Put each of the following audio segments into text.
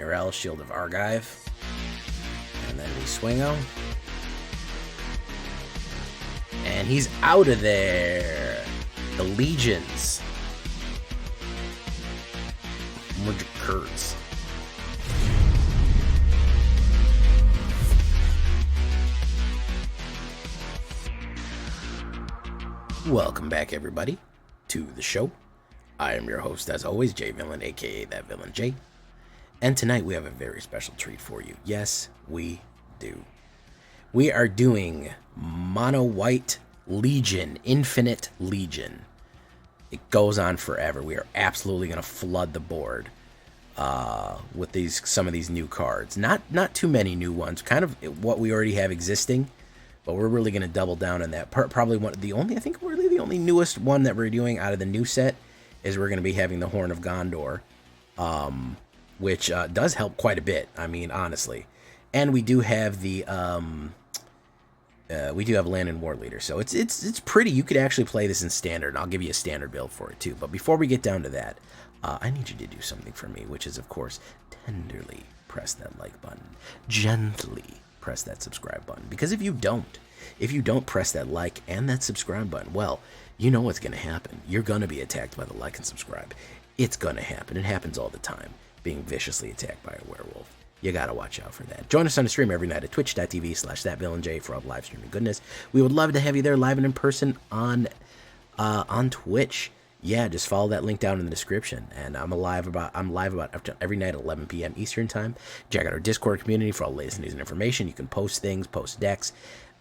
Murel, Shield of Argive. And then we swing him. And he's out of there. The Legions. Mudge Kurtz. Welcome back, everybody, to the show. I am your host, as always, J Villain, aka That Villain J. And tonight we have a very special treat for you. Yes, we do. We are doing Mono White Legion, Infinite Legion. It goes on forever. We are absolutely going to flood the board with some of these new cards. Not too many new ones. Kind of what we already have existing. But we're really going to double down on that. Probably the only newest one that we're doing out of the new set is we're going to be having the Horn of Gondor, which does help quite a bit. I mean, honestly, and we do have the Land and War Leader, so it's pretty. You could actually play this in standard. I'll give you a standard build for it too. But before we get down to that, I need you to do something for me, which is, of course, tenderly press that like button, gently press that subscribe button, because if you don't press that like and that subscribe button, well, you know what's going to happen. You're going to be attacked by the like and subscribe. It's going to happen. It happens all the time, being viciously attacked by a werewolf. You got to watch out for that. Join us on the stream every night at twitch.tv/thatvillainej for all the live streaming goodness. We would love to have you there live and in person on Twitch. Yeah, just follow that link down in the description. And I'm live about every night at 11 p.m. Eastern time. Check out our Discord community for all the latest news and information. You can post things, post decks,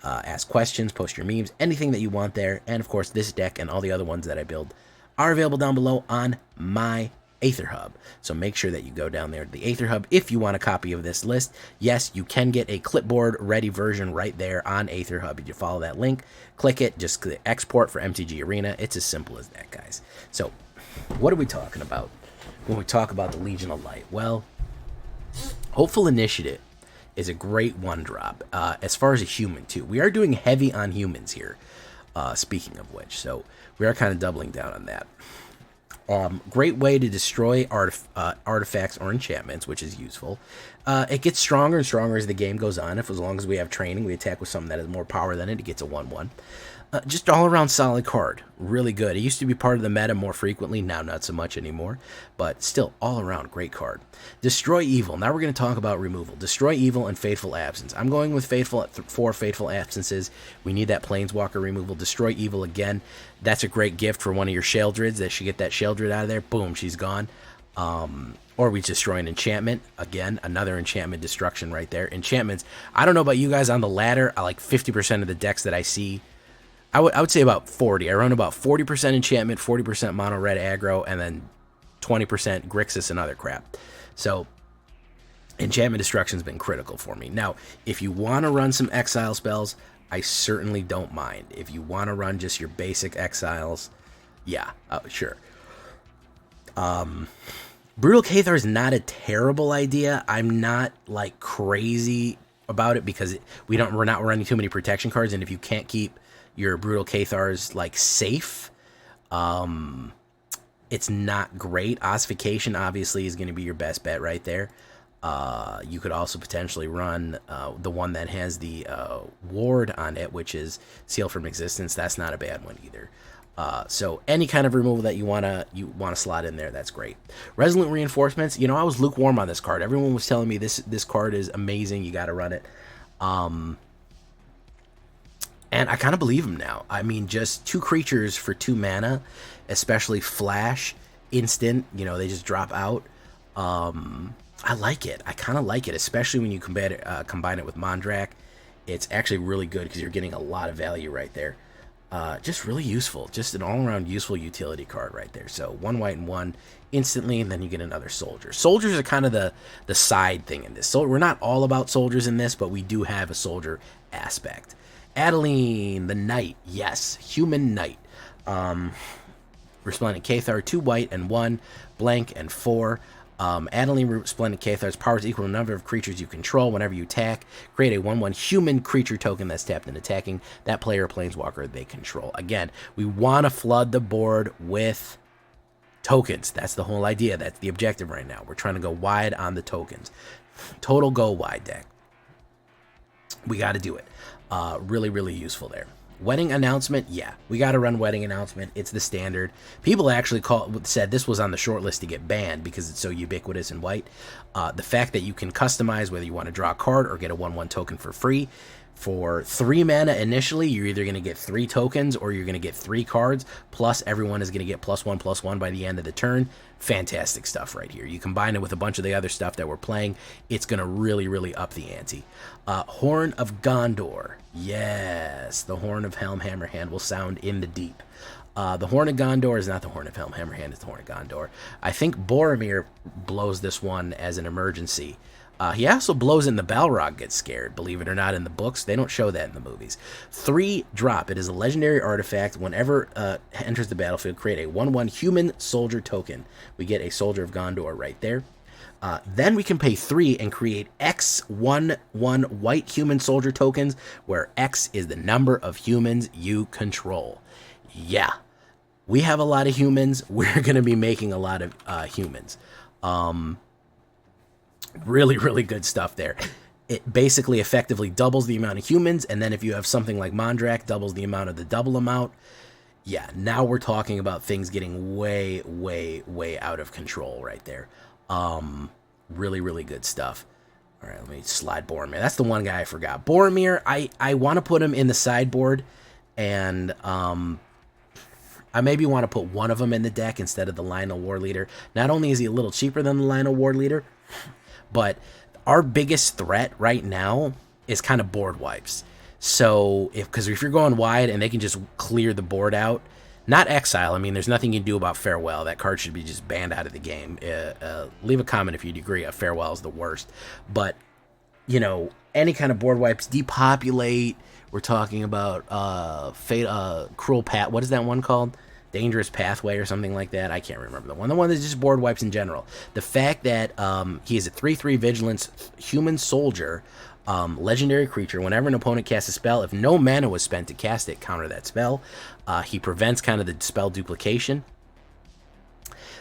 ask questions, post your memes, anything that you want there. And of course, this deck and all the other ones that I build are available down below on my AetherHub. So make sure that you go down there to the AetherHub if you want a copy of this list. Yes, you can get a clipboard ready version right there on AetherHub. If you follow that link, click it, just click export for MTG Arena. It's as simple as that, guys. So what are we talking about when we talk about the Legion of Light? Well, Hopeful Initiative is a great one drop. As far as a human too, we are doing heavy on humans here, speaking of which, so we are kind of doubling down on that. Great way to destroy artifacts or enchantments, which is useful. It gets stronger and stronger as the game goes on. As long as we have training, we attack with something that has more power than it. It gets a 1/1. Just all around solid card. Really good. It used to be part of the meta more frequently. Now not so much anymore. But still, all around great card. Destroy Evil. Now we're going to talk about removal. Destroy Evil and Fateful Absence. I'm going with four Fateful Absences. We need that Planeswalker removal. Destroy Evil again. That's a great gift for one of your Sheldrids. They should get that Sheldrid out of there. Boom, she's gone. Or we destroy an enchantment. Again, another enchantment destruction right there. Enchantments. I don't know about you guys on the ladder. I like 50% of the decks that I see. I would say about 40. I run about 40% enchantment, 40% mono red aggro, and then 20% Grixis and other crap. So enchantment destruction's been critical for me. Now, if you want to run some exile spells, I certainly don't mind. If you want to run just your basic exiles, yeah, sure. Brutal Cathar is not a terrible idea. I'm not like crazy about it because we're not running too many protection cards, and if you can't keep your Brutal Cathars like safe, it's not great. Ossification obviously is going to be your best bet right there. You could also potentially run the one that has the ward on it, which is Seal from Existence. That's not a bad one either. So any kind of removal that you wanna slot in there, that's great. Resolute Reinforcements. You know, I was lukewarm on this card. Everyone was telling me this card is amazing. You got to run it. And I kind of believe him now. I mean, just 2 creatures for 2 mana, especially Flash, instant, you know, they just drop out. I like it. I kind of like it, especially when you combine it with Mondrak. It's actually really good because you're getting a lot of value right there. Just really useful. Just an all-around useful utility card right there. So 1 white and 1 instantly, and then you get another soldier. Soldiers are kind of the side thing in this. So we're not all about soldiers in this, but we do have a soldier aspect. Adeline, the Knight. Yes, Human Knight. Resplendent Cathar, 2 white and 1, blank and 4. Adeline Resplendent Cathar's power is equal to the number of creatures you control. Whenever you attack, create a 1/1 human creature token that's tapped and attacking that player or planeswalker they control. Again, we want to flood the board with Tokens. That's the whole idea. That's the objective right now. We're trying to go wide on the tokens. Total go wide deck. We got to do it. Really, really useful there. Wedding announcement, yeah, we got to run wedding announcement. It's the standard. People actually said this was on the short list to get banned because it's so ubiquitous in white. The fact that you can customize whether you want to draw a card or get a 1/1 token for free. For 3 mana initially, you're either going to get 3 tokens or you're going to get 3 cards, plus everyone is going to get +1/+1 by the end of the turn. Fantastic stuff right here. You combine it with a bunch of the other stuff that we're playing, it's going to really, really up the ante. Horn of Gondor. Yes, the Horn of Helm Hammerhand will sound in the deep. The Horn of Gondor is not the Horn of Helm Hammerhand, it's the Horn of Gondor. I think Boromir blows this one as an emergency. He also blows in the Balrog gets scared, believe it or not, in the books. They don't show that in the movies. 3 drop. It is a legendary artifact. Whenever enters the battlefield, create a 1/1 human soldier token. We get a Soldier of Gondor right there. Then we can pay 3 and create X 1/1 white human soldier tokens, where X is the number of humans you control. Yeah, we have a lot of humans. We're going to be making a lot of humans. Really, really good stuff there. It basically effectively doubles the amount of humans, and then if you have something like Mondrak, doubles the amount of the double amount. Yeah, now we're talking about things getting way, way, way out of control right there. Really, really good stuff. All right, let me slide Boromir. That's the one guy I forgot. Boromir, I want to put him in the sideboard, and I maybe want to put one of them in the deck instead of the Lionel War Leader. Not only is he a little cheaper than the Lionel War Leader, but our biggest threat right now is kind of board wipes. So, because if you're going wide and they can just clear the board out, not exile. I mean, there's nothing you can do about Farewell. That card should be just banned out of the game. Leave a comment if you'd agree. Farewell is the worst. But, you know, any kind of board wipes, depopulate. We're talking about Cruel Pat. What is that one called? Dangerous Pathway or something like that. I can't remember the one. The one that's just board wipes in general. The fact that he is a 3/3 vigilance human soldier, legendary creature. Whenever an opponent casts a spell, if no mana was spent to cast it, counter that spell. He prevents kind of the spell duplication.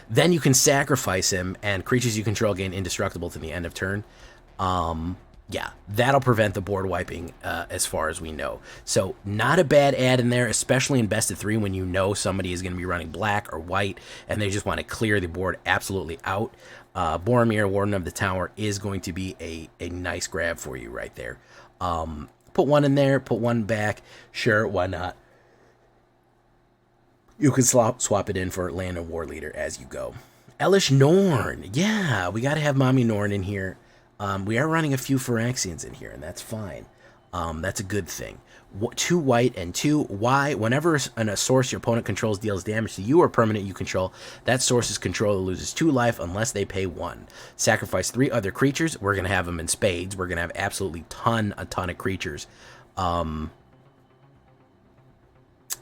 Then you can sacrifice him, and creatures you control gain indestructible to the end of turn. Yeah, that'll prevent the board wiping as far as we know. So not a bad add in there, especially in best of 3 when you know somebody is going to be running black or white and they just want to clear the board absolutely out. Boromir, Warden of the Tower, is going to be a nice grab for you right there. Put one in there, put one back. Sure, why not? You can swap it in for Land and War Leader as you go. Elish Norn. Yeah, we got to have Mommy Norn in here. We are running a few Phyrexians in here, and that's fine. That's a good thing. 2 white and 2 Y. Whenever a source your opponent controls deals damage to you or permanent you control, that source's controller loses 2 life unless they pay 1. Sacrifice 3 other creatures. We're going to have them in spades. We're going to have absolutely a ton of creatures.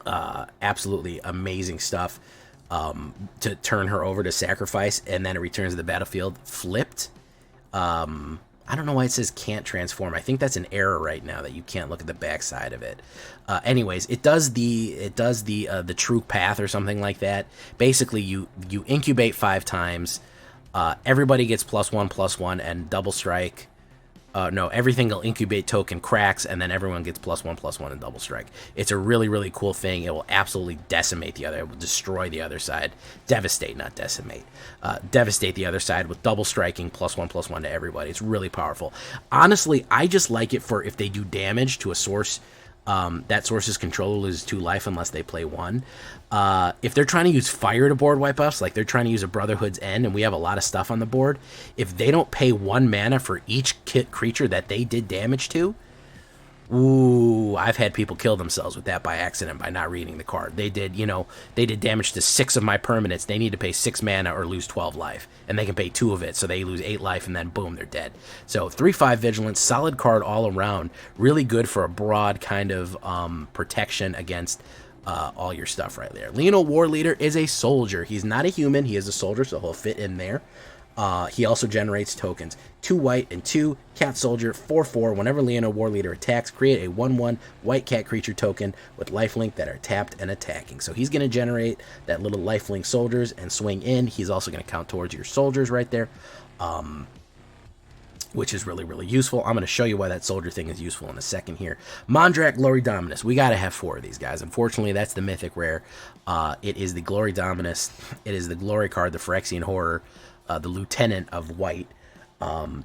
Absolutely amazing stuff to turn her over to sacrifice, and then it returns to the battlefield flipped. I don't know why it says can't transform. I think that's an error right now that you can't look at the backside of it. Anyways, it does the true path or something like that. Basically, you incubate 5 times. Everybody gets +1/+1 and double strike. No, every single incubate token cracks, and then everyone gets +1/+1 and double strike. It's a really, really cool thing. It will absolutely decimate the other. It will destroy the other side. Devastate, not decimate. Devastate the other side with double striking +1/+1 to everybody. It's really powerful. Honestly, I just like it for if they do damage to a source. That source's controller loses 2 life unless they play 1. If they're trying to use fire to board wipe us, like they're trying to use a Brotherhood's End, and we have a lot of stuff on the board, if they don't pay 1 mana for each creature that they did damage to, ooh, I've had people kill themselves with that by accident by not reading the card. They did damage to 6 of my permanents. They need to pay 6 mana or lose 12 life, and they can pay 2 of it, so they lose 8 life, and then boom, they're dead. So 3/5 vigilance, solid card all around, really good for a broad kind of protection against all your stuff right there. Lionel War Leader is a soldier. He's not a human. He is a soldier, so he'll fit in there. He also generates tokens. 2 white and 2 cat soldier, 4/4. Whenever Leono War Leader attacks, create a 1/1 white cat creature token with lifelink that are tapped and attacking. So he's going to generate that little lifelink soldiers and swing in. He's also going to count towards your soldiers right there, which is really, really useful. I'm going to show you why that soldier thing is useful in a second here. Mondrak Glory Dominus. We got to have 4 of these guys. Unfortunately, that's the mythic rare. It is the Glory Dominus. It is the glory card, the Phyrexian Horror, the Lieutenant of White.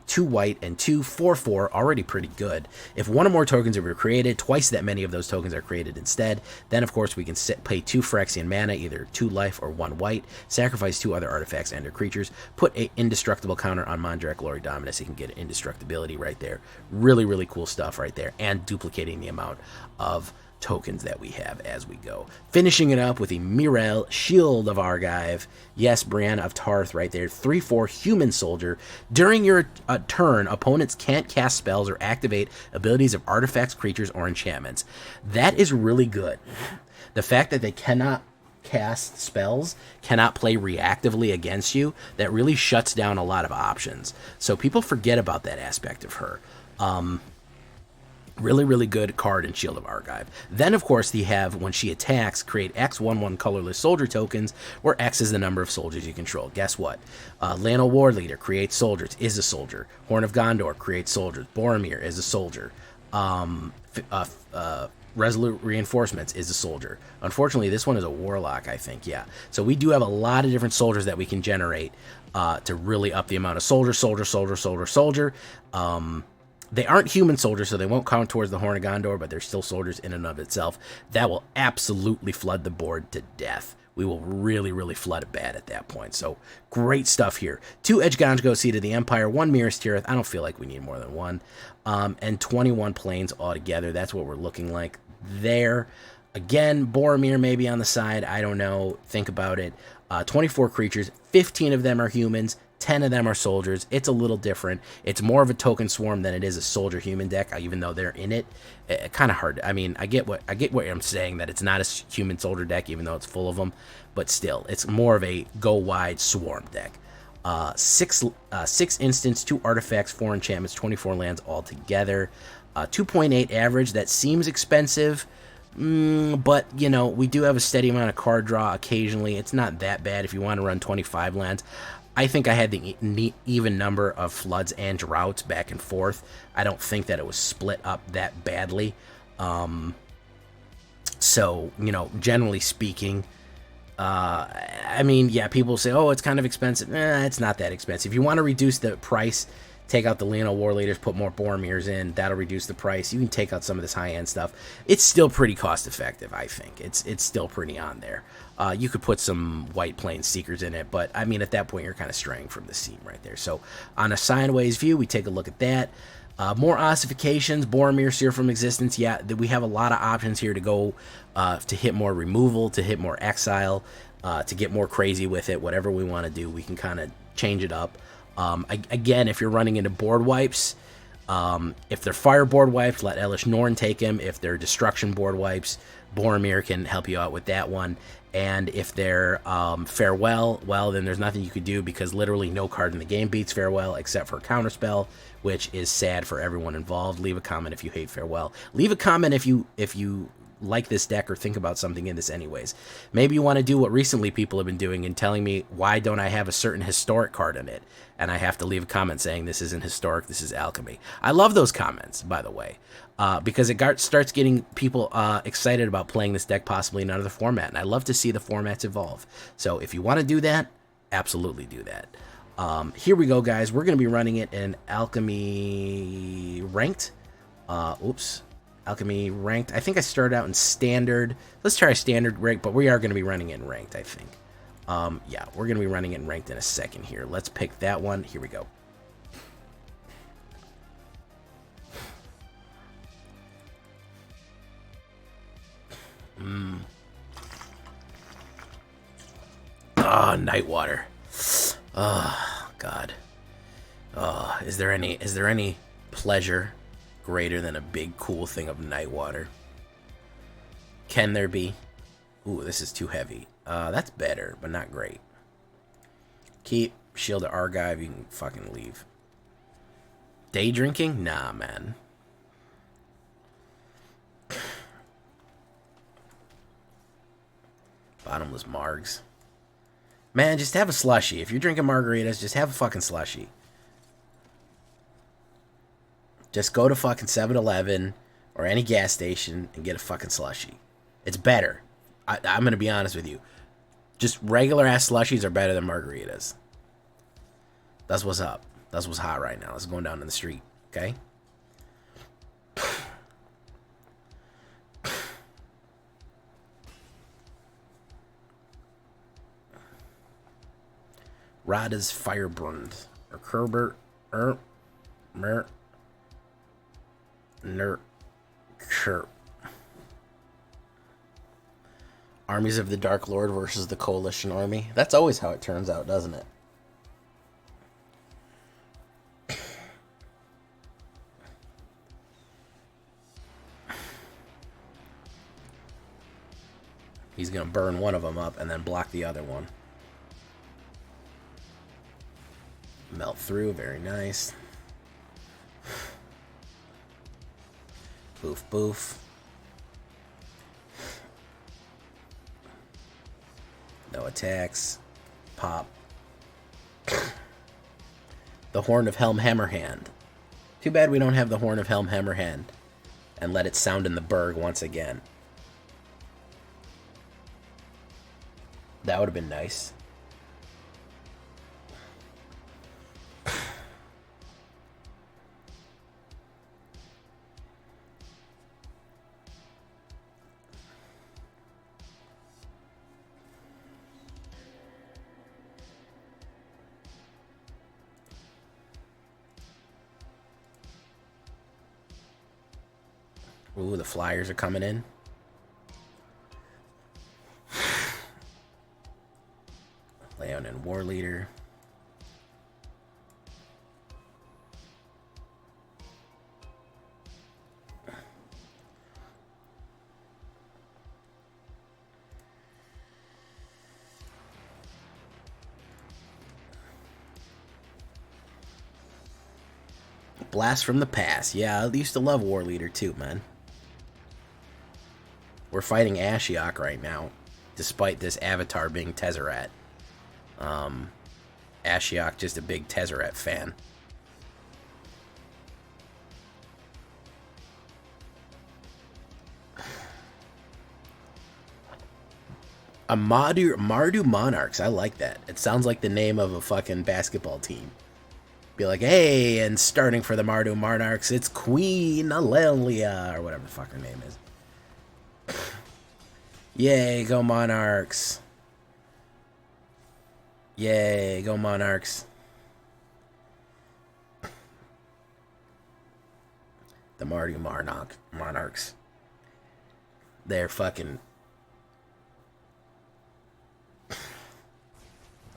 2 white and 2 4/4, already pretty good. If 1 or more tokens are created, twice that many of those tokens are created instead, then of course we can pay 2 Phyrexian mana, either 2 life or 1 white, sacrifice 2 other artifacts and or creatures, put a indestructible counter on Mondrak Glory Dominus. You can get indestructibility right there. Really, really cool stuff right there, and duplicating the amount of tokens that we have as we go. Finishing it up with a Mirel, Shield of Argive. Yes, Brianna of Tarth right there. 3/4 human soldier. During your turn, opponents can't cast spells or activate abilities of artifacts, creatures, or enchantments. That is really good. The fact that they cannot cast spells, cannot play reactively against you, that really shuts down a lot of options. So people forget about that aspect of her. Really, really good card in Shield of Argive. Then, of course, you have, when she attacks, create X 1/1 colorless soldier tokens, where X is the number of soldiers you control. Guess what? Lano War Leader creates soldiers, is a soldier. Horn of Gondor creates soldiers. Boromir is a soldier. Resolute Reinforcements is a soldier. Unfortunately, this one is a warlock, I think, yeah. So we do have a lot of different soldiers that we can generate to really up the amount of soldier. They aren't human soldiers, so they won't count towards the Horn of Gondor, but they're still soldiers in and of itself. That will absolutely flood the board to death. We will really, really flood it bad at that point. So great stuff here. 2 Edgeganjgo, Seed of the Empire, 1 Mirror's Tirith. I don't feel like we need more than 1. And 21 planes altogether. That's what we're looking like there. Again, Boromir maybe on the side. I don't know. Think about it. 24 creatures. 15 of them are humans. 10 of them are soldiers. It's a little different. It's more of a token swarm than it is a soldier human deck, even though they're in it. Kind of hard. I mean, I get what I'm saying, that it's not a human soldier deck, even though it's full of them. But still, it's more of a go wide swarm deck. 6 instants, 2 artifacts, 4 enchantments, 24 lands altogether. 2.8 average. That seems expensive. But, you know, we do have a steady amount of card draw occasionally. It's not that bad if you want to run 25 lands. I think I had the even number of floods and droughts back and forth. I don't think that it was split up that badly. So, you know, generally speaking, I mean, yeah, people say, oh, it's kind of expensive. It's not that expensive. If you want to reduce the price, take out the Leono War Leaders, put more Boromirs in. That'll reduce the price. You can take out some of this high-end stuff. It's still pretty cost-effective, I think. It's still pretty on there. You could put some White Plains Seekers in it, but, I mean, at that point, you're kind of straying from the seam right there. So, on a sideways view, we take a look at that. More ossifications, Boromir, Seer from Existence. Yeah, we have a lot of options here to go to hit more removal, to hit more exile, to get more crazy with it. Whatever we want to do, we can kind of change it up. Again, if you're running into board wipes, if they're fire board wipes, let Elish Norn take him. If they're destruction board wipes, Boromir can help you out with that one. And if they're farewell, well, then there's nothing you could do, because literally no card in the game beats farewell except for counterspell, which is sad for everyone involved. Leave a comment if you hate farewell. Leave a comment if you like this deck or think about something in this anyways. Maybe you want to do what recently people have been doing and telling me, why don't I have a certain historic card in it? And I have to leave a comment saying this isn't historic, this is alchemy. I love those comments, by the way, because it starts getting people excited about playing this deck possibly in another format, and I love to see the formats evolve. So if you want to do that, absolutely do that. Here we go, guys. We're going to be running it in Alchemy Ranked. Alchemy Ranked. I think I started out in Standard. Let's try Standard Ranked, but we are going to be running it in Ranked, I think. Yeah, we're going to be running it in Ranked in a second here. Let's pick that one. Here we go. Oh, Nightwater. Oh, God. Oh, is there any pleasure greater than a big cool thing of Nightwater? Can there be? Ooh, this is too heavy. That's better, but not great. Keep. Shield to Argive, you can fucking leave. Day drinking? Nah, man. Bottomless margs. Man, just have a slushie. If you're drinking margaritas, just have a fucking slushie. Just go to fucking 7-Eleven or any gas station and get a fucking slushie. It's better. I'm going to be honest with you. Just regular ass slushies are better than margaritas. That's what's up. That's what's hot right now. It's going down in the street. Okay? Rada's Fireburned. Or Kerbert. Chirp. Armies of the Dark Lord versus the Coalition Army. That's always how it turns out, doesn't it? He's going to burn one of them up and then block the other one. Melt through, very nice. Boof, boof. No attacks. Pop. The Horn of Helm Hammerhand. Too bad we don't have the Horn of Helm Hammerhand. And let it sound in the Berg once again. That would have been nice. Ooh, the flyers are coming in. Leon and War Leader. Blast from the Past. Yeah, I used to love War Leader too, man. We're fighting Ashiok right now, despite this avatar being Tezzeret. Ashiok, just a big Tezzeret fan. A Mardu Monarchs. I like that. It sounds like the name of a fucking basketball team. Be like, hey, and starting for the Mardu Monarchs, it's Queen Alelia, or whatever the fuck her name is. Yay, go Monarchs. Yay, go Monarchs. The Mardu Monarchs. They're fucking...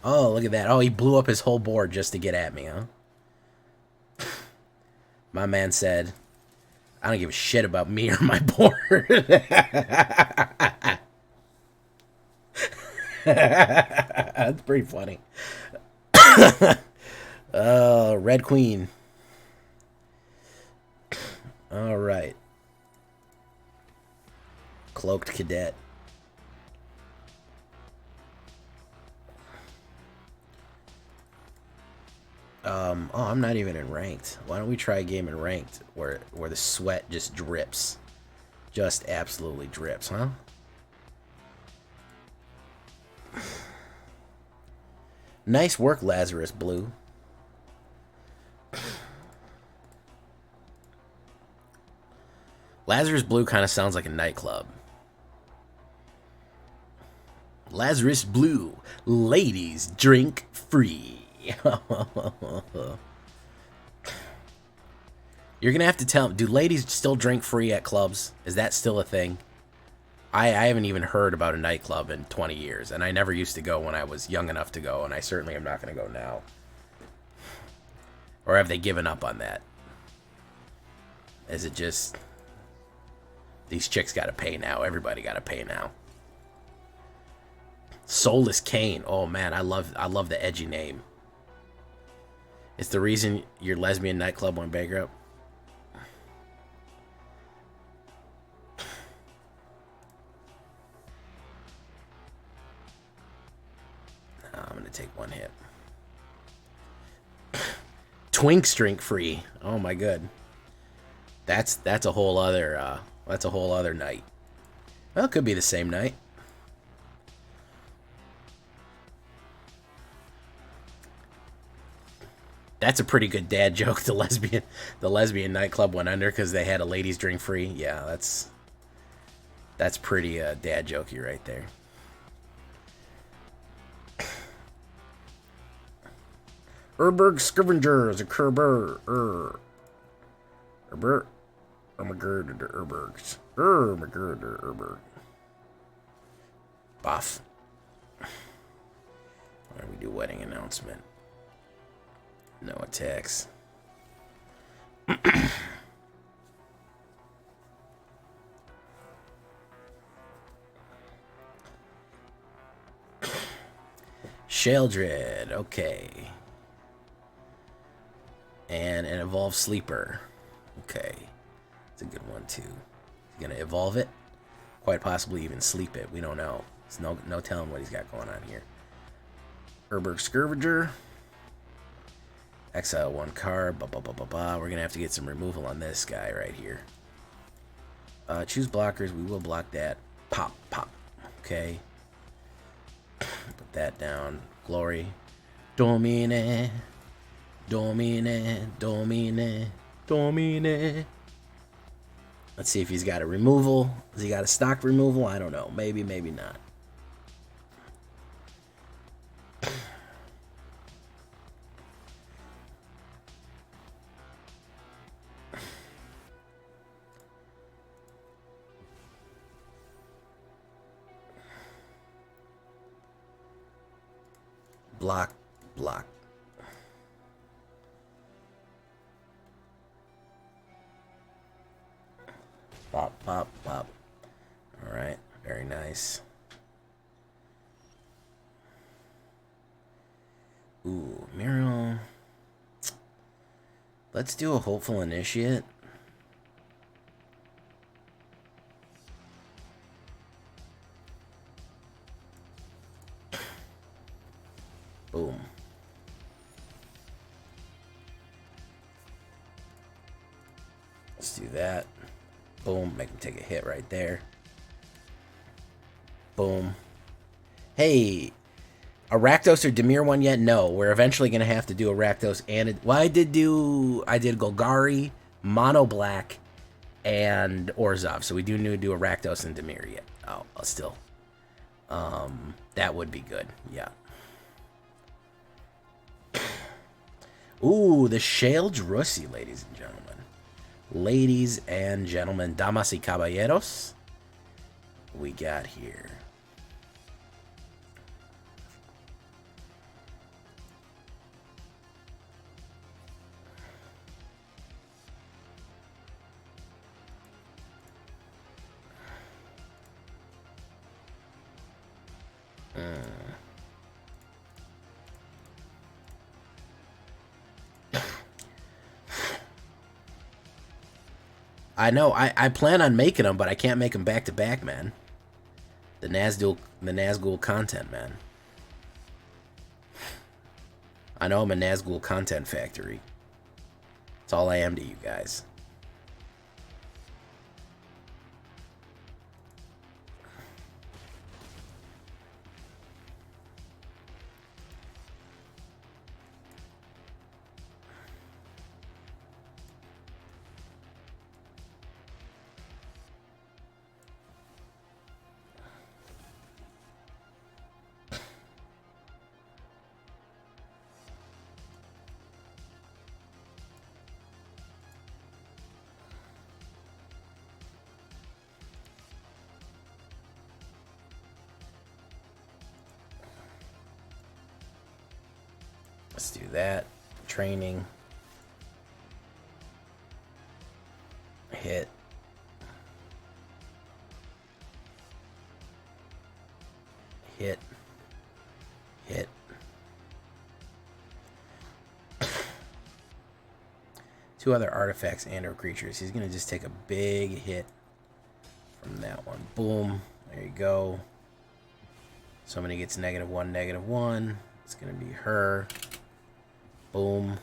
Oh, look at that. Oh, he blew up his whole board just to get at me, huh? My man said, I don't give a shit about me or my board. That's pretty funny. Red Queen. All right. Cloaked Cadet. Oh, I'm not even in ranked. Why don't we try a game in ranked where the sweat just drips. Just absolutely drips, huh? Nice work, Lazarus Blue. Lazarus Blue kind of sounds like a nightclub. Lazarus Blue. Ladies drink free. You're gonna have to tell me, do ladies still drink free at clubs? Is that still a thing? I haven't even heard about a nightclub in 20 years, and I never used to go when I was young enough to go, and I certainly am not going to go now. Or have they given up on that? Is it just... These chicks got to pay now. Everybody got to pay now. Soulless Kane. Oh, man, I love the edgy name. It's the reason your lesbian nightclub went bankrupt. I'm gonna take one hit. Twink drink free. Oh my god. That's a whole other night. Well, it could be the same night. That's a pretty good dad joke. The lesbian nightclub went under because they had a ladies drink free. Yeah, that's pretty dad jokey right there. Urberg Scavenger is a Kerber. Herbert. Urbergs. Urberg. Buff. Why don't we do wedding announcement? No attacks. Sheldred, okay. And an evolved sleeper. Okay. It's a good one too. He's gonna evolve it. Quite possibly even sleep it. We don't know. There's no telling what he's got going on here. Urberg Scavenger. Exile one card. We're gonna have to get some removal on this guy right here. Choose blockers. We will block that. Pop. Okay. Put that down. Glory. Domine. Let's see if he's got a removal. Has he got a stock removal? I don't know. Maybe not. Block. Pop. Alright, very nice. Ooh, Muriel. Let's do a Hopeful Initiate. Boom. Let's do that. Boom. Make him take a hit right there. Boom. Hey, a Rakdos or Dimir one yet? No. We're eventually going to have to do a Rakdos and... Well, I did Golgari, Mono Black, and Orzhov. So we do need to do a Rakdos and Dimir yet. Oh, still. That would be good. Yeah. Ooh, the Shale Drussi, ladies and gentlemen. Ladies and gentlemen, damas y caballeros, we got here. I know. I plan on making them, but I can't make them back to back, man. The Nazgul content, man. I know I'm a Nazgul content factory. That's all I am to you guys. Let's do that. Training. Hit. 2 other artifacts and or creatures. He's going to just take a big hit from that one. Boom. There you go. Somebody gets -1, -1. It's going to be her. Boom.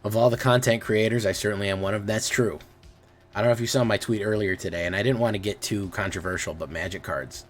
Of all the content creators, I certainly am one of them. That's true. I don't know if you saw my tweet earlier today, and I didn't want to get too controversial, but Magic cards.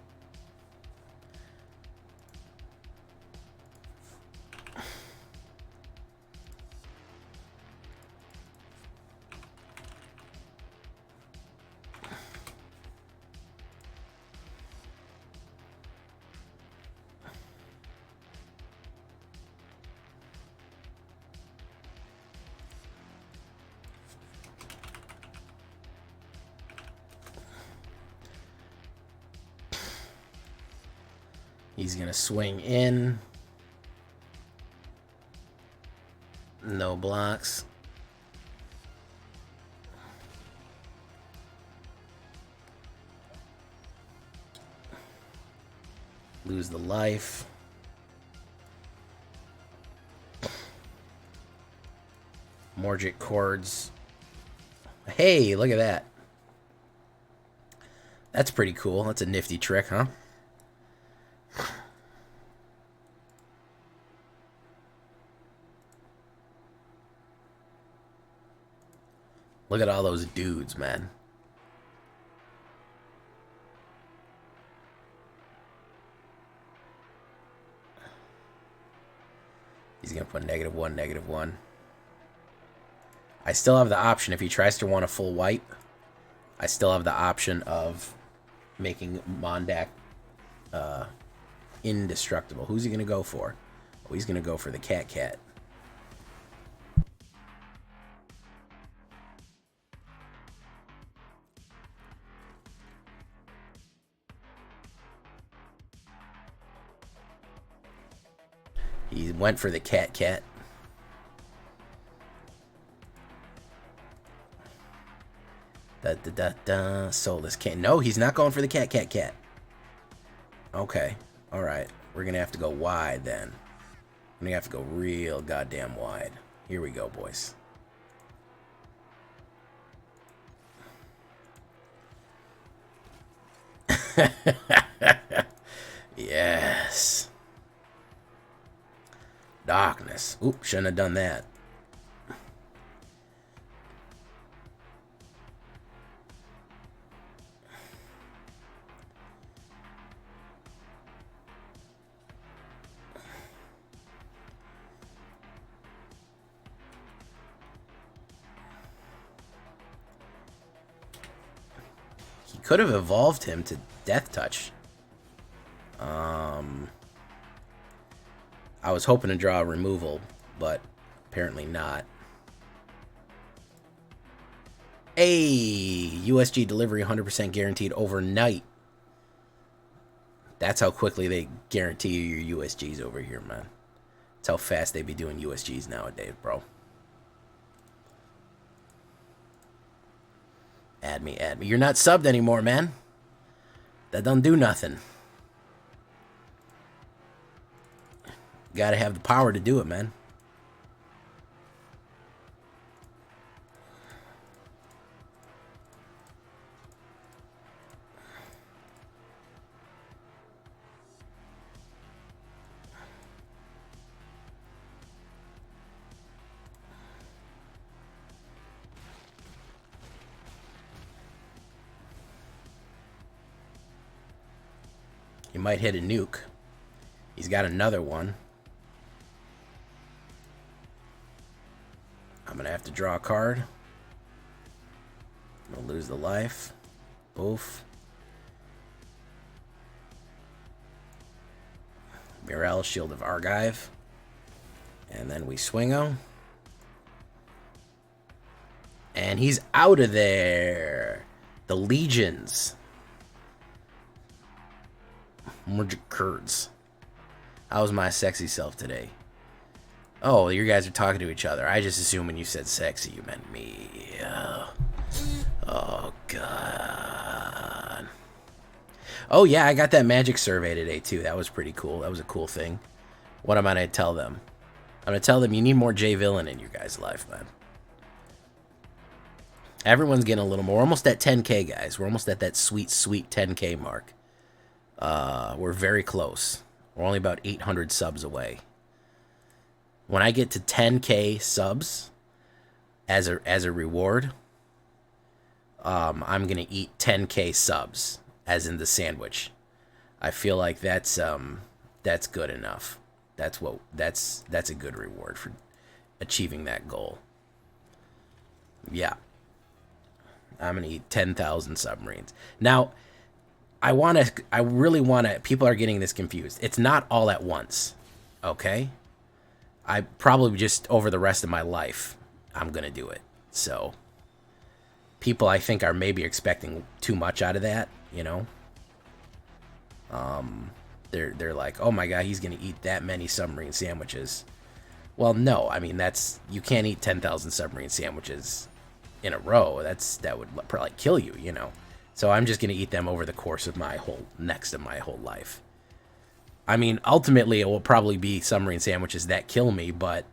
He's going to swing in. No blocks. Lose the life. Morgic chords. Hey, look at that. That's pretty cool. That's a nifty trick, huh? Look at all those dudes, man. He's going to put -1, -1. I still have the option, if he tries to want a full wipe, I still have the option of making Mondak indestructible. Who's he going to go for? Oh, he's going to go for the cat. He went for the cat. Soulless cat. No, he's not going for the cat. Okay. Alright. We're going to have to go wide then. We're going to have to go real goddamn wide. Here we go, boys. Yes. Darkness. Oop, shouldn't have done that. He could have evolved him to Death Touch. I was hoping to draw a removal, but apparently not. Hey, USG delivery 100% guaranteed overnight. That's how quickly they guarantee you your USGs over here, man. That's how fast they be doing USGs nowadays, bro. Add me. You're not subbed anymore, man. That don't do nothing. Gotta have the power to do it, man. He might hit a nuke. He's got another one. I'm going to have to draw a card. I'm going to lose the life. Oof. Mirel, Shield of Argive. And then we swingo. And he's out of there. The Legions. Morgic Kurds. How's my sexy self today? Oh, you guys are talking to each other. I just assumed when you said sexy, you meant me. Oh, God. Oh, yeah, I got that magic survey today, too. That was pretty cool. That was a cool thing. What am I going to tell them? I'm going to tell them you need more J Villain in your guys' life, man. Everyone's getting a little more. We're almost at 10K, guys. We're almost at that sweet, sweet 10K mark. We're very close. We're only about 800 subs away. When I get to 10K subs as a reward, I'm going to eat 10K subs, as in the sandwich. I feel like that's good enough. That's a good reward for achieving that goal. Yeah. I'm going to eat 10,000 submarines. Now, I really want to, people are getting this confused. It's not all at once, okay? I probably just over the rest of my life, I'm going to do it. So, people I think are maybe expecting too much out of that, you know? They're like, oh my god, he's going to eat that many submarine sandwiches. Well, no, I mean, you can't eat 10,000 submarine sandwiches in a row. That would probably kill you, you know. So I'm just going to eat them over the course of my whole life. I mean, ultimately, it will probably be submarine sandwiches that kill me, but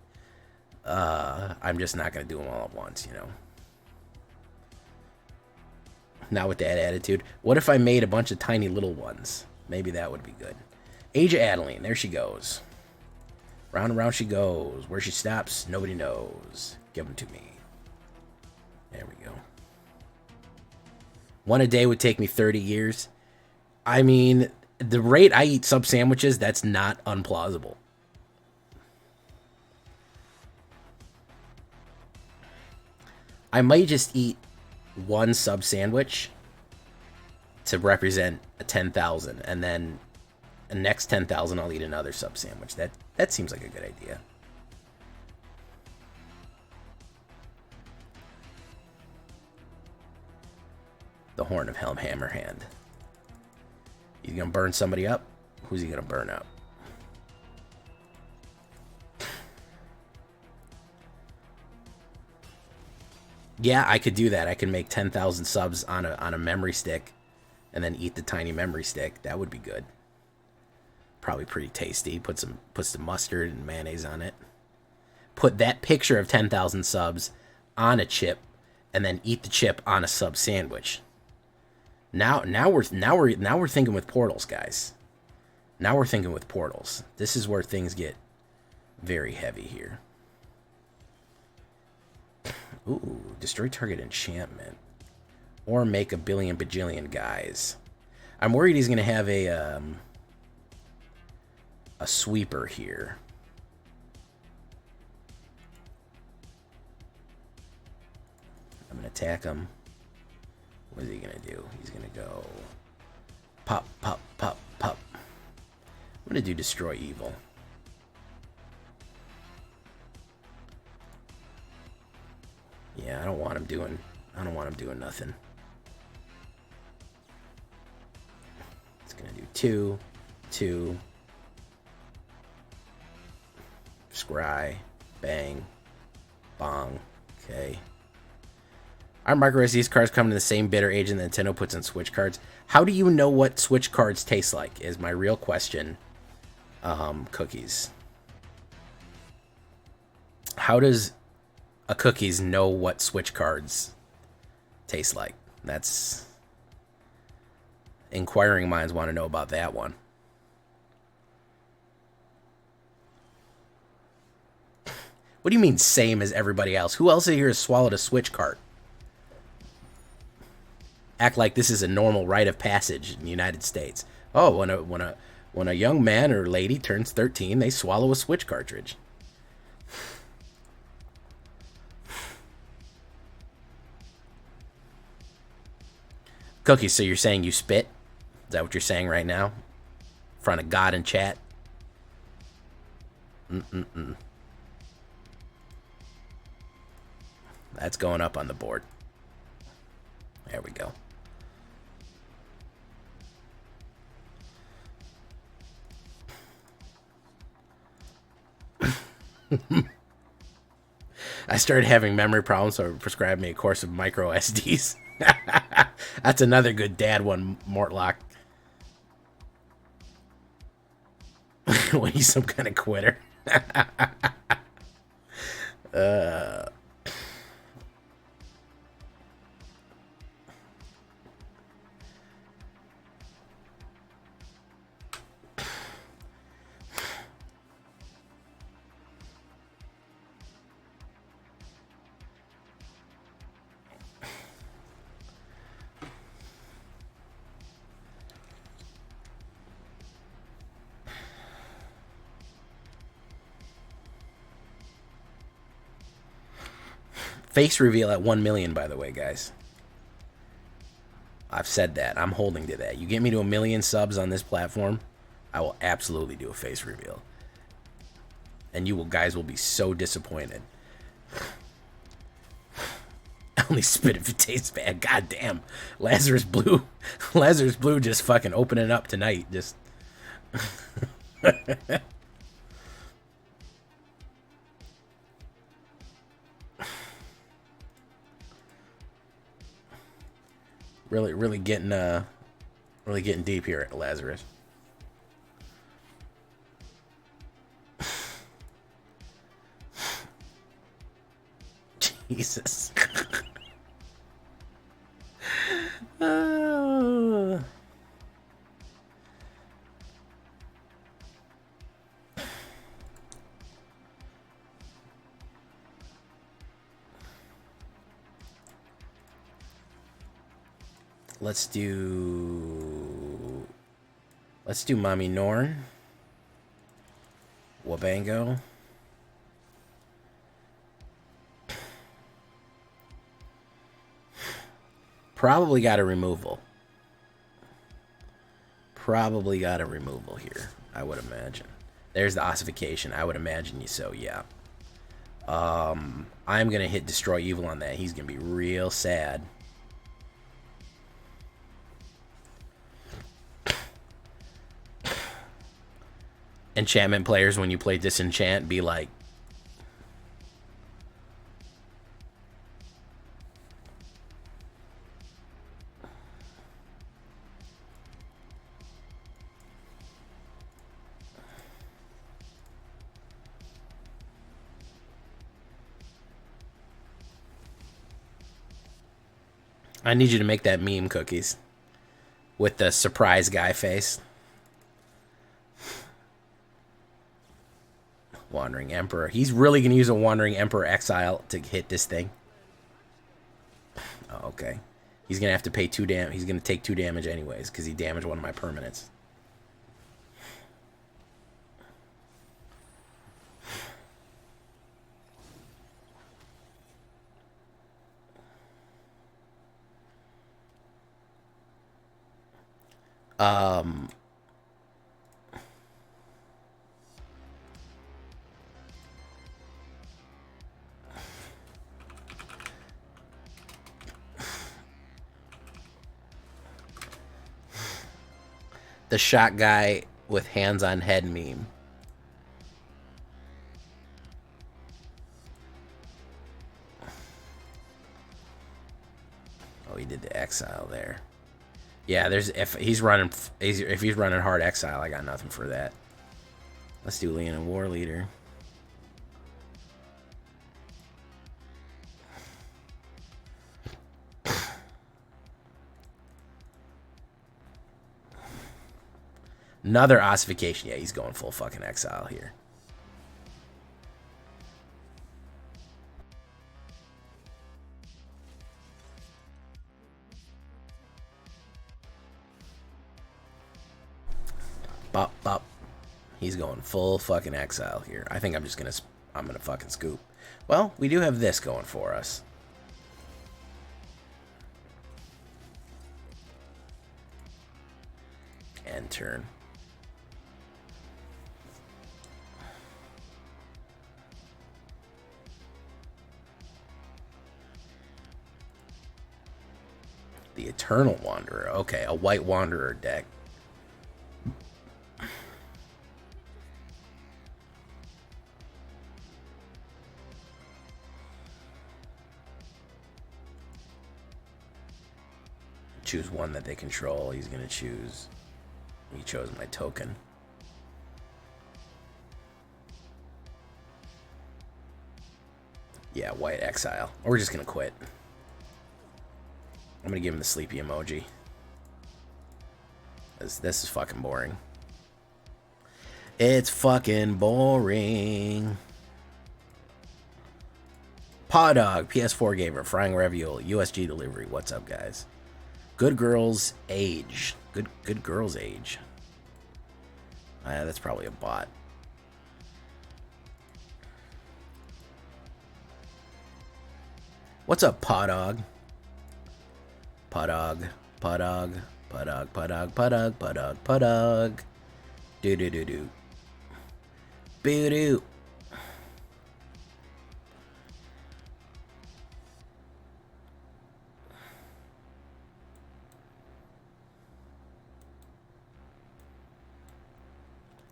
I'm just not going to do them all at once, you know. Not with that attitude. What if I made a bunch of tiny little ones? Maybe that would be good. Age of Adeline, there she goes. Round and round she goes. Where she stops, nobody knows. Give them to me. There we go. One a day would take me 30 years. I mean, the rate I eat sub sandwiches, that's not unplausible. I might just eat one sub sandwich to represent a 10,000, and then the next 10,000 I'll eat another sub sandwich. That seems like a good idea. The Horn of Helm Hammerhand. He's gonna burn somebody up? Who's he gonna burn up? Yeah, I could do that. I could make 10,000 subs on a memory stick and then eat the tiny memory stick. That would be good. Probably pretty tasty. Put some mustard and mayonnaise on it. Put that picture of 10,000 subs on a chip and then eat the chip on a sub sandwich. Now we're thinking with portals, guys. Now we're thinking with portals. This is where things get very heavy here. Ooh, destroy target enchantment. Or make a billion bajillion guys. I'm worried he's going to have a sweeper here. I'm going to attack him. What is he going to do? He's going to go pop, pop, pop, pop. I'm going to do destroy evil. Yeah, I don't want him doing nothing. It's going to do 2, 2. Scry, bang, bong. Okay. Our micro SD's cards come in the same bitter agent that Nintendo puts in Switch cards. How do you know what Switch cards taste like? Is my real question. Cookies. How does a Cookies know what Switch cards taste like? That's inquiring minds want to know about that one. What do you mean same as everybody else? Who else here has swallowed a Switch card? Act like this is a normal rite of passage in the United States. Oh, when a young man or lady turns 13, they swallow a Switch cartridge. Cookies, so you're saying you spit? Is that what you're saying right now? In front of God and chat? That's going up on the board. There we go. I started having memory problems, so it prescribed me a course of micro SDs. That's another good dad one, Mortlock. When he's some kind of quitter. Uh, face reveal at 1 million, by the way, guys. I've said that. I'm holding to that. You get me to 1 million subs on this platform, I will absolutely do a face reveal. And you will, guys will be so disappointed. I only spit if it tastes bad. God damn. Lazarus Blue. Lazarus Blue just fucking opening up tonight. Just... really getting deep here at Lazarus. Jesus. Let's do Mommy Norn. Wabango. Probably got a removal. Probably got a removal here, I would imagine. There's the ossification. I would imagine you so, yeah. I'm going to hit Destroy Evil on that. He's going to be real sad. Enchantment players, when you play Disenchant, be like, I need you to make that meme, Cookies, with the surprise guy face. Wandering Emperor. He's really going to use a Wandering Emperor Exile to hit this thing. Oh, okay. He's going to have to pay 2 damage. He's going to take 2 damage anyways because he damaged one of my permanents. The shot guy with hands on head meme. Oh, he did the exile there. Yeah, there's if he's running hard exile, I got nothing for that. Let's do Leonin War Leader. Another ossification. Yeah, he's going full fucking exile here. Bop, bop. He's going full fucking exile here. I think I'm gonna fucking scoop. Well, we do have this going for us. End turn. The Eternal Wanderer. Okay, a White Wanderer deck. Choose one that they control. He's going to choose... He chose my token. Yeah, white exile. Or we're just gonna quit. I'm gonna give him the sleepy emoji. This is fucking boring. It's fucking boring. Paw Dog, PS4 gamer, frying ravioli, USG delivery. What's up, guys? Good girls age. Good girls age. That's probably a bot. What's up, Paw Dog? Paw Dog, Paw Dog, Paw Dog, Paw Dog, Paw Dog, Paw Dog, Paw Dog. Do do do do. Boo doo.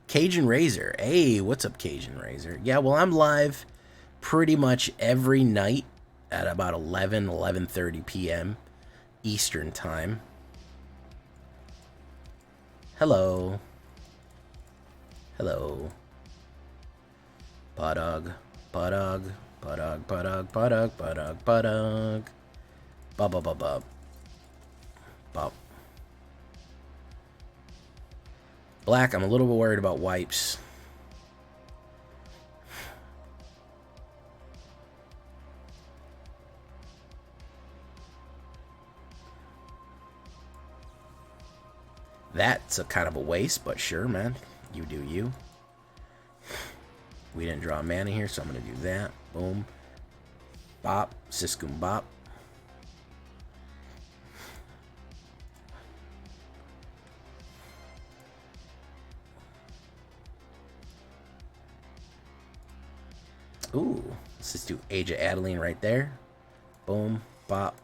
Cajun Razor. Hey, what's up, Cajun Razor? Yeah, well, I'm live pretty much every night at about 11:30 p.m. Eastern Time. Hello. Hello. Paw Dog. Paw Dog. Paw Dog. Paw Dog. Paw Dog. Paw Dog. Paw Dog. Bop, bop, bop, bop. Bop. Black, I'm a little bit worried about wipes. That's a kind of a waste, but sure, man. You do you. We didn't draw a mana here, so I'm going to do that. Boom. Bop. Siskum bop. Ooh, let's just do Age of Adeline right there. Boom, bop,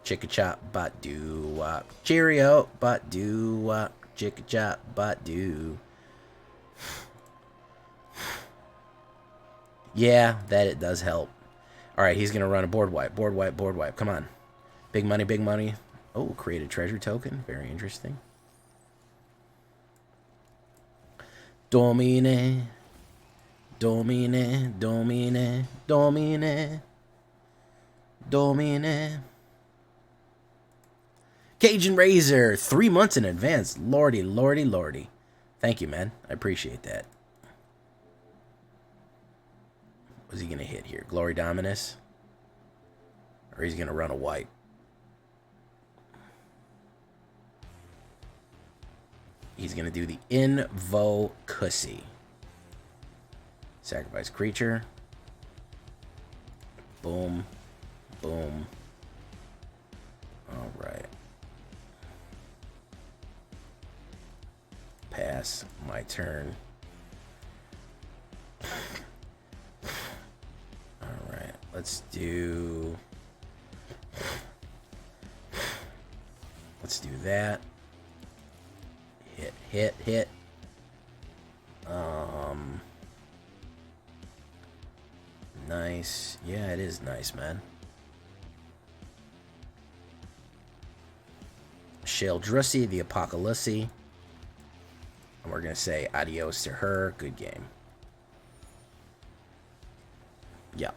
chicka chop, bot doo wop. Cheerio, bot doo wop, chicka chop, bot doo. Yeah, that it does help. Alright, he's gonna run a board wipe, board wipe, board wipe. Come on. Big money, big money. Oh, create a treasure token. Very interesting. Domine. Domine, domine, domine, domine. Cajun Razor, 3 months in advance. Lordy, lordy, lordy. Thank you, man. I appreciate that. What's he going to hit here? Glory Dominus? Or he's going to run a wipe? He's going to do the Invocussy. Sacrifice creature. Boom. Boom. Alright. Pass. My turn. Alright. Let's do... Let's do that. Hit, hit, hit. Nice. Yeah, it is nice, man. Sheldrussi, the Apocalypse. And we're going to say adios to her. Good game. Yeah.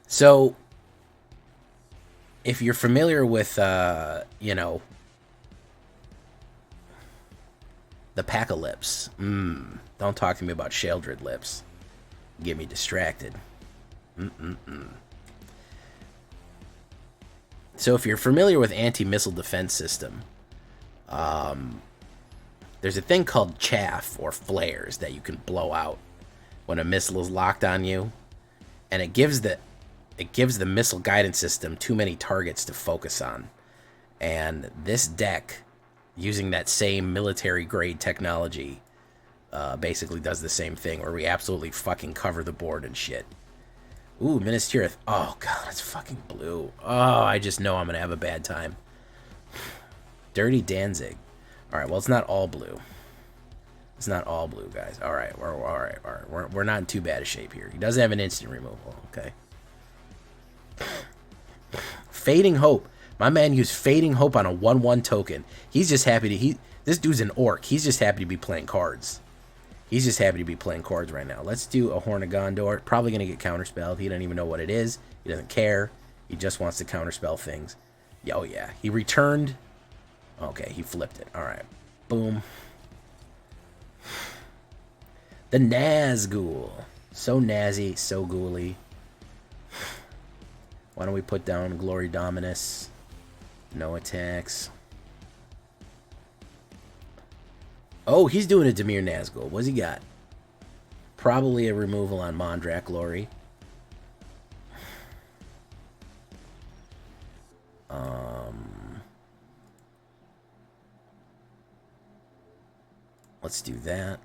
So, if you're familiar with, you know, the Pacalypse, don't talk to me about Sheldred lips. Get me distracted. So if you're familiar with anti-missile defense system, there's a thing called chaff or flares that you can blow out when a missile is locked on you, and it gives the missile guidance system too many targets to focus on. And this deck, using that same military grade technology, basically does the same thing, where we absolutely fucking cover the board and shit. Ooh, Minas Tirith. Oh, God, it's fucking blue. Oh, I just know I'm going to have a bad time. Dirty Danzig. All right, well, it's not all blue. It's not all blue, guys. All right, we're not in too bad a shape here. He doesn't have an instant removal, okay? Fading Hope. My man used Fading Hope on a 1/1 token. He's just happy to... This dude's an orc. He's just happy to be playing cards. He's just happy to be playing cards right now. Let's do a Horn of Gondor. Probably going to get counterspelled. He doesn't even know what it is. He doesn't care. He just wants to counterspell things. Oh, yeah. He returned. Okay, he flipped it. All right. Boom. The Nazgul. So Nazi, so ghouly. Why don't we put down Glory Dominus? No attacks. Oh, he's doing a Dimir Nazgul. What's he got? Probably a removal on Mondrak Glory. Let's do that.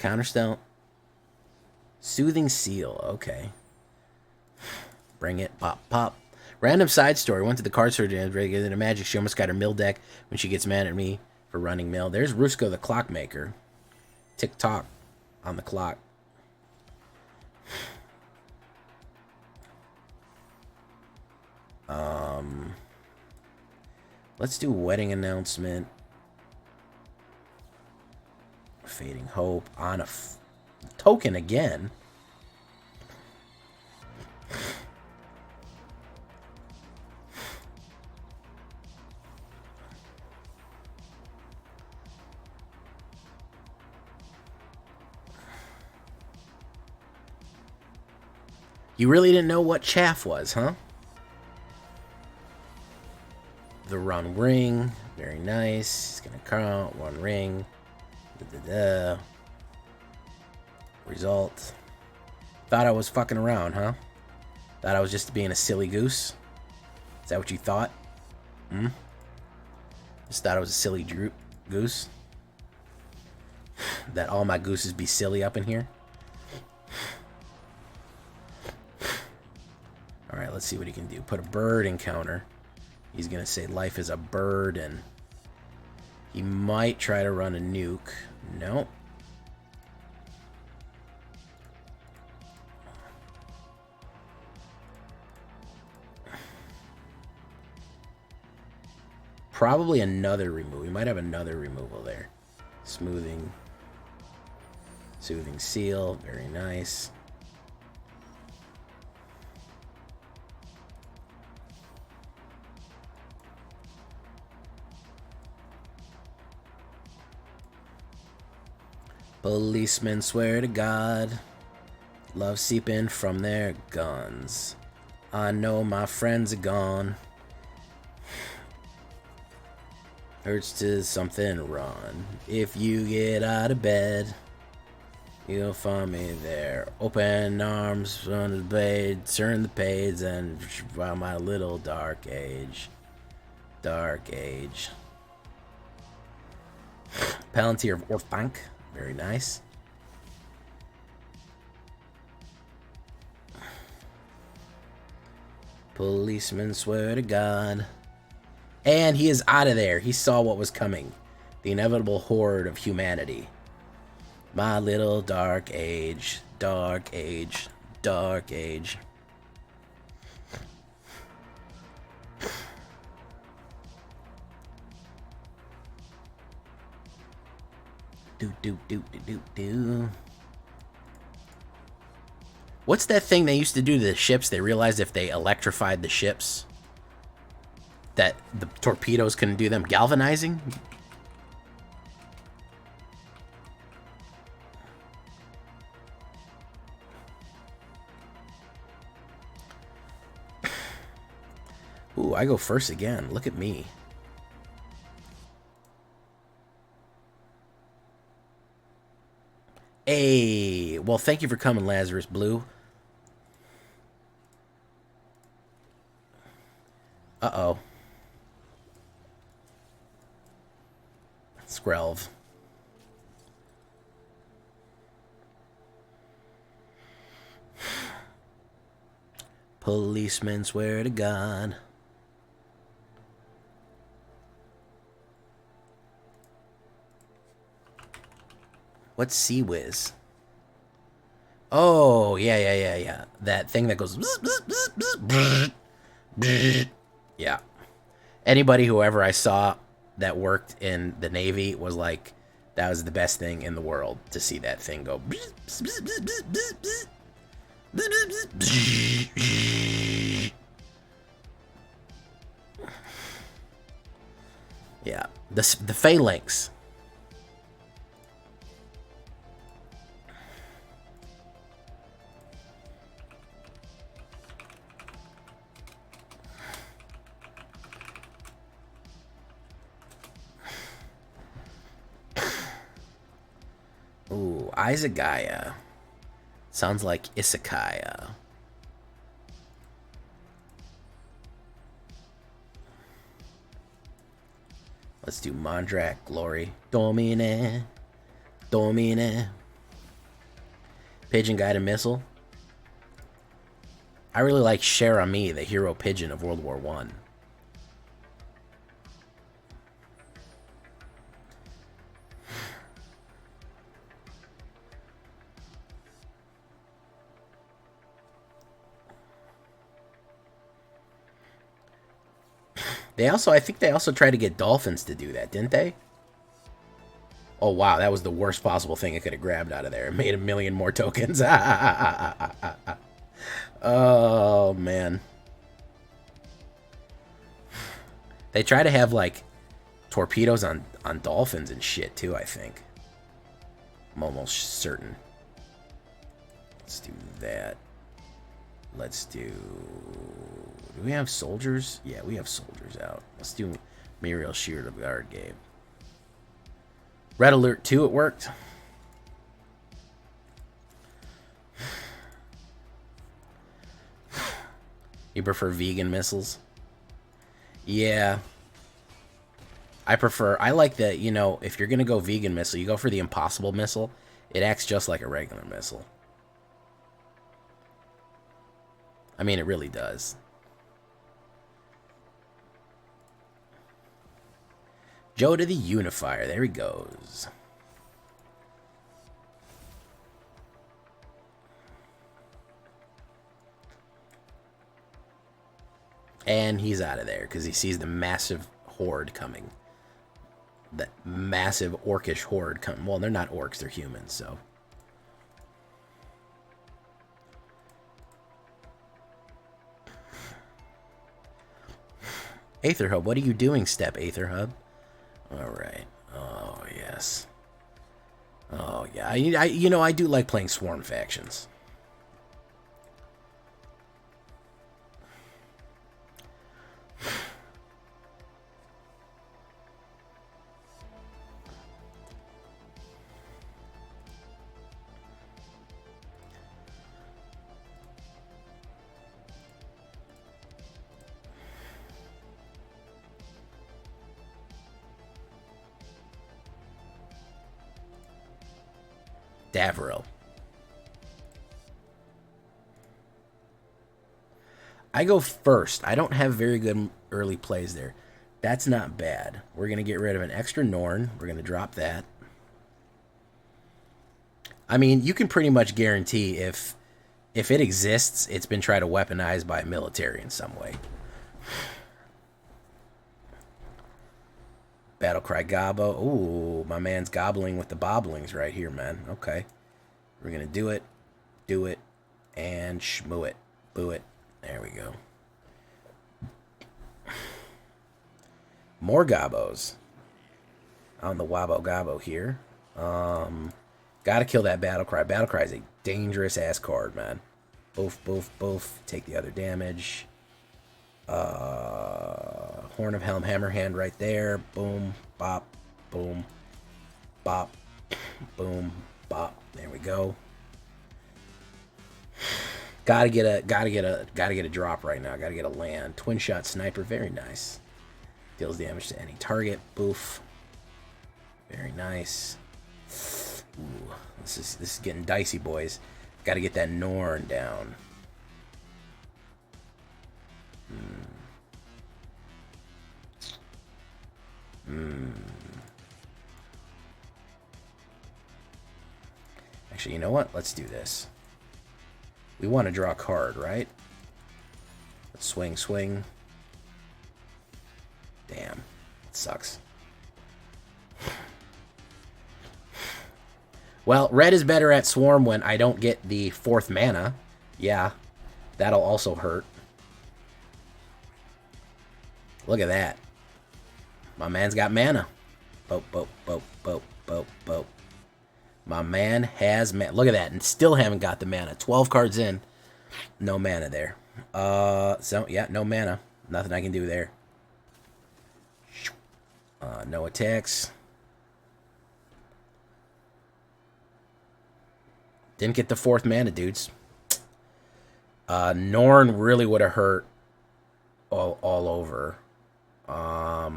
Counterspell. Soothing Seal. Okay. Bring it. Pop, pop. Random side story. Went to the card surgeon and in a Magic. She almost got her mill deck when she gets mad at me for running mill. There's Rusko the Clockmaker. Tick-tock on the clock. Let's do Wedding Announcement. Fading Hope on a token again. You really didn't know what chaff was, huh? The Run Ring. Very nice. It's going to count. One ring. Result. Thought I was fucking around, huh? Thought I was just being a silly goose? Is that what you thought? Just thought I was a silly goose? That all my gooses be silly up in here? Alright, let's see what he can do. Put a bird in counter. He's going to say life is a bird, and he might try to run a nuke. Nope. Probably another remove. We might have another removal there. Smoothing. Soothing Seal. Very nice. Policemen swear to God, love seeping from their guns. I know my friends are gone. Hurts to something run. If you get out of bed, you'll find me there. Open arms, run the blade, turn the page, and while my little dark age. Dark age. Palantir of Orthanc. Very nice. Policemen swear to God. And he is out of there. He saw what was coming. The inevitable horde of humanity. My little dark age. Dark age. Dark age. Do. What's that thing they used to do to the ships? They realized if they electrified the ships that the torpedoes couldn't do them. Galvanizing? Ooh, I go first again. Look at me. Hey, well, thank you for coming, Lazarus Blue. Uh-oh. Skrelv. Policemen swear to God. What's Sea Whiz? Oh, yeah. That thing that goes... Yeah. Anybody, whoever I saw that worked in the Navy was like, that was the best thing in the world to see that thing go. Yeah, the phalanx. Ooh, Izagaya. Sounds like Isakaya. Let's do Mondrak, Glory. Domine. Domine. Pigeon Guided Missile. I really like Cherami, the hero pigeon of World War I. I think they also tried to get dolphins to do that, didn't they? Oh, wow, that was the worst possible thing it could have grabbed out of there. It made a million more tokens. Oh, man. They try to have, like, torpedoes on dolphins and shit, too, I think. I'm almost certain. Let's do that. Let's do... Do we have soldiers? Yeah, we have soldiers out. Let's do Muriel Shear of Guard game. Red Alert 2, it worked. You prefer vegan missiles? Yeah. I like that, you know, if you're going to go vegan missile, you go for the impossible missile. It acts just like a regular missile. I mean, it really does. Joe to the Unifier. There he goes. And he's out of there because he sees the massive horde coming. That massive orcish horde coming. Well, they're not orcs, they're humans, so. AetherHub, what are you doing, Step AetherHub? Alright. Oh, yes. Oh, yeah. You know, I do like playing Swarm factions. Davro. I go first. I don't have very good early plays there. That's not bad. We're going to get rid of an extra Norn. We're going to drop that. I mean, you can pretty much guarantee if it exists, it's been tried to weaponize by a military in some way. Battlecry Gobbo. Ooh, my man's gobbling with the bobblings right here, man. Okay. We're going to do it, and shmoo it. Boo it. There we go. More Gobbos. On the Wabbo Gobbo here. Gotta kill that Battlecry. Battlecry is a dangerous-ass card, man. Boof, boof, boof. Take the other damage. Horn of Helm Hammerhand right there. Boom, bop, boom, bop, boom, bop. There we go. Gotta get a drop right now. Gotta get a land. Twin shot sniper, very nice. Deals damage to any target. Boof. Very nice. Ooh, this is getting dicey, boys. Gotta get that Norn down. Actually, you know what? Let's do this. We want to draw a card, right? Let's swing, swing. Damn. It sucks. Well, red is better at Swarm when I don't get the 4th mana. Yeah, that'll also hurt. Look at that. My man's got mana. Boop, boop, boop, boop, boop, boop. My man has mana. Look at that, and still haven't got the mana. 12 cards in. No mana there. So, yeah, no mana. Nothing I can do there. No attacks. Didn't get the 4th mana, dudes. Norn really would have hurt all over. I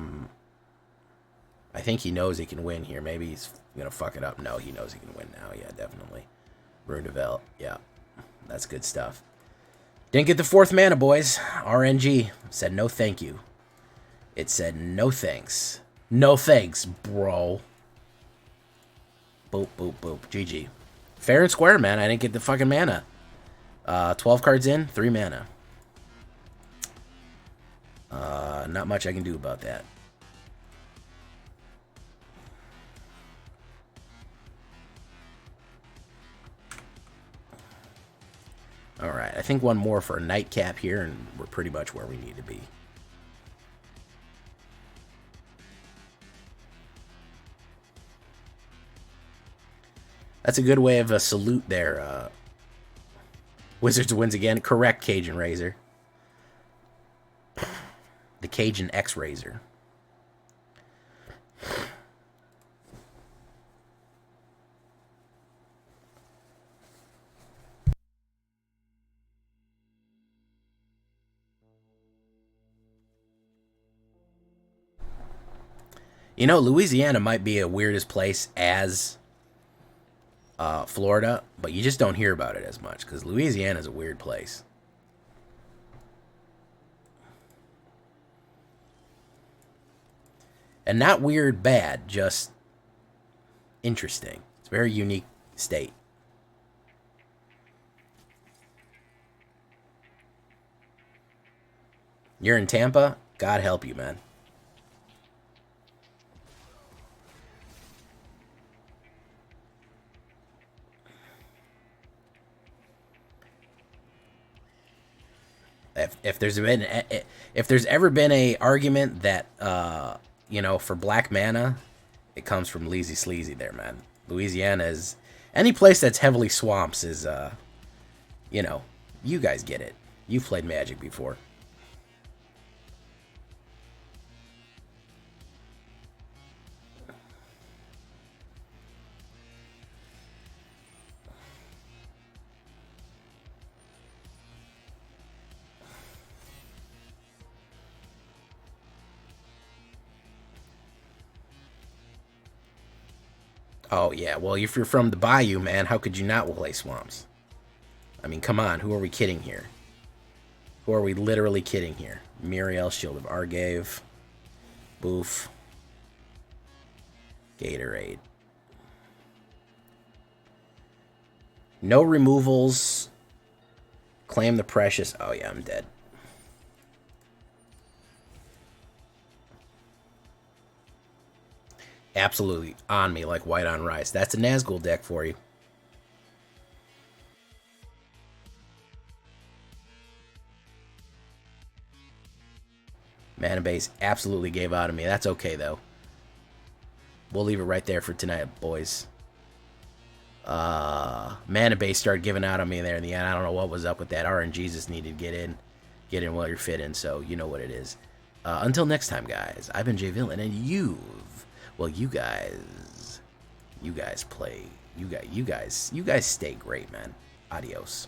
think he knows he can win here. Maybe he's going to fuck it up. No, he knows he can win now. Yeah, definitely. Rune yeah. That's good stuff. Didn't get the 4th mana, boys. RNG said no thank you. It said no thanks. No thanks, bro. Boop, boop, boop. GG. Fair and square, man. I didn't get the fucking mana. 12 cards in, 3 mana. Not much I can do about that. Alright, I think one more for a nightcap here, and we're pretty much where we need to be. That's a good way of a salute there. Wizards wins again. Correct, Cajun Razor. The Cajun X-Razor. You know, Louisiana might be a weirdest place as Florida, but you just don't hear about it as much because Louisiana is a weird place. And not weird bad, just interesting. It's a very unique state. You're in Tampa? God help you, man. If there's ever been a argument that you know, for black mana, it comes from Leezy Sleazy there, man. Louisiana is any place that's heavily swamps is you know, you guys get it. You've played Magic before. Oh, yeah. Well, if you're from the Bayou, man, how could you not play swamps? I mean, come on. Who are we kidding here? Who are we literally kidding here? Muriel, Shield of Argave, Boof, Gatorade. No removals. Claim the Precious. Oh, yeah, I'm dead. Absolutely on me like white on rice. That's a Nazgul deck for you. Mana base absolutely gave out of me. That's okay, though. We'll leave it right there for tonight, boys. Mana base started giving out on me there in the end. I don't know what was up with that. RNG just needed to get in while you're fitting, so you know what it is. Until next time, guys, I've been Jay Villain, and well, you guys play. You guys stay great, man. Adios.